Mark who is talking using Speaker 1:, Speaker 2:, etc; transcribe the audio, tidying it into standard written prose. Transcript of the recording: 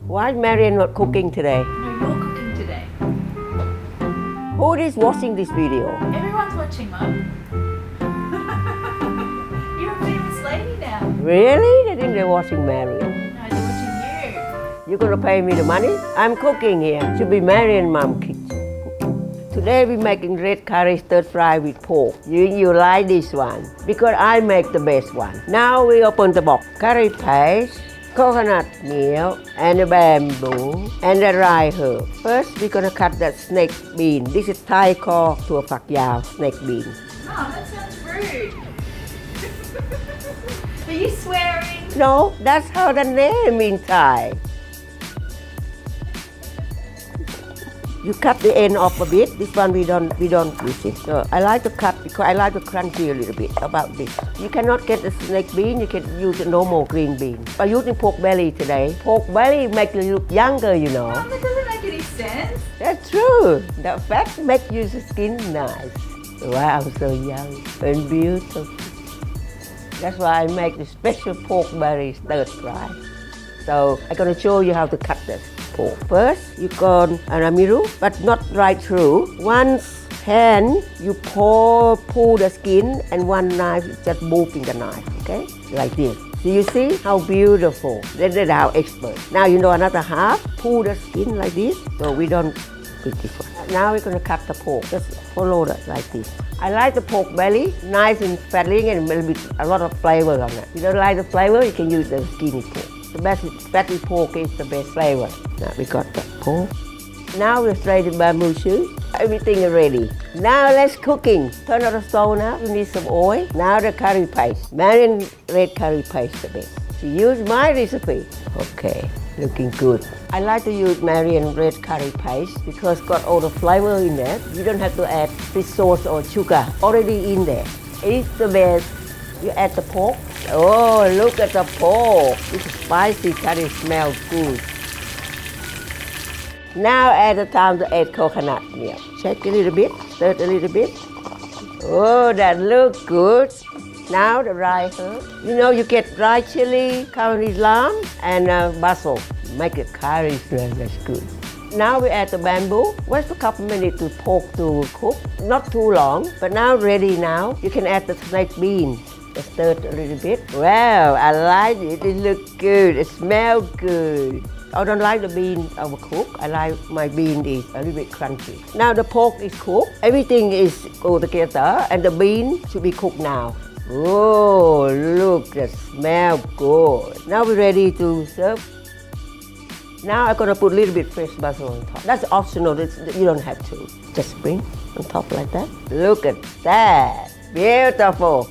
Speaker 1: Why is Marion not cooking today?
Speaker 2: No, you're cooking today.
Speaker 1: Who is watching this video?
Speaker 2: Everyone's watching, Mum. You're a famous lady now.
Speaker 1: Really? They think they're watching Marion.
Speaker 2: No, they're watching you.
Speaker 1: You're gonna pay me the money? I'm cooking here. Should be Marion mom kitchen. Today we're making red curry stir fry with pork. You like this one because I make the best one. Now we open the box. Curry paste, coconut milk, and the bamboo, and the rye herb. First we're gonna cut that snake bean. This is Thai called tua phak yao, snake bean.
Speaker 2: Mum, that sounds rude. Are you swearing?
Speaker 1: No, that's how the name in Thai. You cut the end off a bit. This one we don't use it. So I like to cut because I like to crunchy a little bit about this. You cannot get the snake bean. You can use a normal green bean. I'm using pork belly today. Pork belly makes you look younger, you know.
Speaker 2: Mum, that doesn't make any sense.
Speaker 1: That's true. The fat makes your skin nice. Wow, I'm so young and beautiful. That's why I make the special pork belly stir fry. So I'm gonna show you how to cut this pork. First, you go aramiru, but not right through. One hand, you pull the skin, and one knife, you just moving the knife, okay? Like this. So you see how beautiful. That's how expert. Now you know another half, pull the skin like this, so we don't put this one. Now we're gonna cut the pork. Just follow that like this. I like the pork belly, nice and fattening and a lot of flavor on it. You don't like the flavor, you can use the skinny pork. The best fatty pork is the best flavor. Now we got the pork. Now we're straight to bamboo shoot. Everything is ready. Now let's cooking. Turn on the stove now. We need some oil. Now the curry paste. Marion red curry paste the best. So use my recipe. Okay, looking good. I like to use Marion red curry paste because it's got all the flavor in there. You don't have to add fish sauce or sugar. Already in there. It's the best. You add the pork. Oh, look at the pork. It's spicy curry, smells good. Now at the time to add coconut milk. Shake a little bit, stir it a little bit. Oh, that looks good. Now the rye herb. You know, you get dry chili, curry lamb, and basil. Make it curry smell, that's good. Now we add the bamboo. Wait for a couple minutes to pork to cook. Not too long, but now ready now. You can add the snake bean. Just stir it a little bit. Wow, I like it. It looks good. It smells good. I don't like the bean overcooked. I like my bean is a little bit crunchy. Now the pork is cooked. Everything is go together, and the bean should be cooked now. Oh, look, that smells good. Now we're ready to serve. Now I'm gonna put a little bit fresh basil on top. That's optional. You don't have to. Just bring on top like that. Look at that. Beautiful.